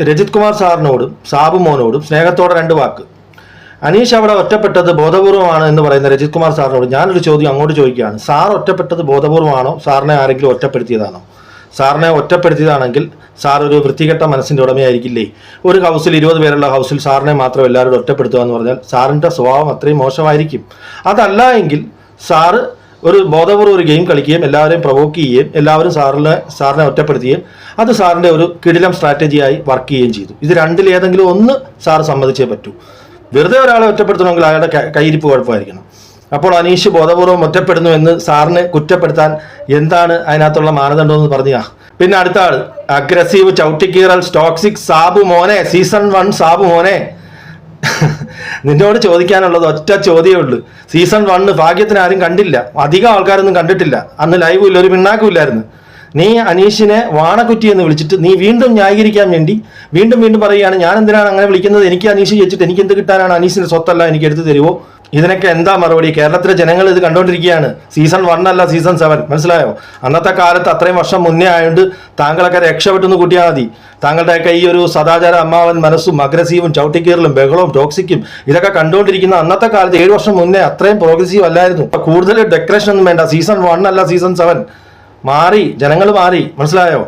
രജിത് കുമാർ സാറിനോടും സാബു മോനോടും സ്നേഹത്തോടെ 2 വാക്ക്. അനീഷ് അവിടെ ഒറ്റപ്പെട്ടത് ബോധപൂർവമാണ് എന്ന് പറയുന്ന രജിത് കുമാർ സാറിനോട് ഞാനൊരു ചോദ്യം അങ്ങോട്ട് ചോദിക്കുകയാണ്. സാർ ഒറ്റപ്പെട്ടത് ബോധപൂർവമാണോ, സാറിനെ ആരെങ്കിലും ഒറ്റപ്പെടുത്തിയതാണോ? സാറിനെ ഒറ്റപ്പെടുത്തിയതാണെങ്കിൽ സാർ ഒരു വൃത്തികെട്ട മനസ്സിൻ്റെ ഉടമയായിരിക്കില്ലേ? ഒരു ഹൗസിൽ 20 പേരുള്ള ഹൗസിൽ സാറിനെ മാത്രം എല്ലാവരോടും ഒറ്റപ്പെടുത്തുക എന്ന് പറഞ്ഞാൽ സാറിൻ്റെ സ്വഭാവം അത്രയും മോശമായിരിക്കും. അതല്ല എങ്കിൽ സാറ് ഒരു ബോധപൂർവ്വം ഒരു ഗെയിം കളിക്കുകയും എല്ലാവരെയും പ്രൊവോക്ക് ചെയ്യുകയും എല്ലാവരും സാറിനെ ഒറ്റപ്പെടുത്തുകയും അത് സാറിൻ്റെ ഒരു കിടിലം സ്ട്രാറ്റജിയായി വർക്ക് ചെയ്യുകയും ചെയ്തു. ഇത് രണ്ടിലേതെങ്കിലും ഒന്ന് സാർ സമ്മതിച്ചേ പറ്റൂ. വെറുതെ ഒരാളെ ഒറ്റപ്പെടുത്തണമെങ്കിൽ അയാളുടെ കയ്യിരിപ്പ് കുഴപ്പമായിരിക്കണം. അപ്പോൾ അനീഷ് ബോധപൂർവ്വം ഒറ്റപ്പെടുന്നു എന്ന് സാറിനെ കുറ്റപ്പെടുത്താൻ എന്താണ് അതിനകത്തുള്ള മാനദണ്ഡം എന്ന് പറഞ്ഞാ. പിന്നെ അടുത്ത ആള് അഗ്രസീവ് ചവിട്ടിക്കീറൽ ടോക്സിക് സാബു മോനെ, സീസൺ 1 സാബു മോനെ, നിന്നോട് ചോദിക്കാനുള്ളത് ഒറ്റ ചോദ്യമേ ഉള്ളൂ. സീസൺ 1 ഭാഗ്യത്തിന് ആരും കണ്ടില്ല, അധികം ആൾക്കാരൊന്നും കണ്ടിട്ടില്ല. അന്ന് ലൈവും ഇല്ല, ഒരു പിണ്ണാക്കും ഇല്ലായിരുന്നു. നീ അനീഷിനെ വാണക്കുറ്റി എന്ന് വിളിച്ചിട്ട് നീ വീണ്ടും ന്യായീകരിക്കാൻ വേണ്ടി വീണ്ടും പറയുകയാണ് ഞാൻ എന്തിനാണ് അങ്ങനെ വിളിക്കുന്നത്, എനിക്ക് അനീഷ് ചോദിച്ചിട്ട് എനിക്ക് എന്ത് കിട്ടാനാണ്, അനീഷിന്റെ സ്വത്തല്ല എനിക്ക് എടുത്തു തരുമോ? ഇതിനൊക്കെ എന്താ മറുപടി? കേരളത്തിലെ ജനങ്ങൾ ഇത് കണ്ടുകൊണ്ടിരിക്കുകയാണ്. സീസൺ 1 അല്ല, സീസൺ 7. മനസ്സിലായോ? അന്നത്തെ കാലത്ത് അത്രയും വർഷം മുന്നേ ആയതുകൊണ്ട് താങ്കളൊക്കെ രക്ഷപ്പെട്ടെന്ന് കൂട്ടിയാൽ മതി. താങ്കളുടെയൊക്കെ ഈ ഒരു സദാചാര അമ്മാവൻ മനസ്സും അഗ്രസീവും ചവിട്ടിക്കീറലും ബഹളവും ടോക്സിക്കും ഇതൊക്കെ കണ്ടുകൊണ്ടിരിക്കുന്ന അന്നത്തെ കാലത്ത് 7 വർഷം മുന്നേ അത്രയും പ്രോഗ്രസീവ് അല്ലായിരുന്നു. കൂടുതൽ ഡെക്കറേഷൻ ഒന്നും വേണ്ട. സീസൺ 1 അല്ല, സീസൺ 7 മാറി, ജനങ്ങൾ മാറി. മനസ്സിലായോ?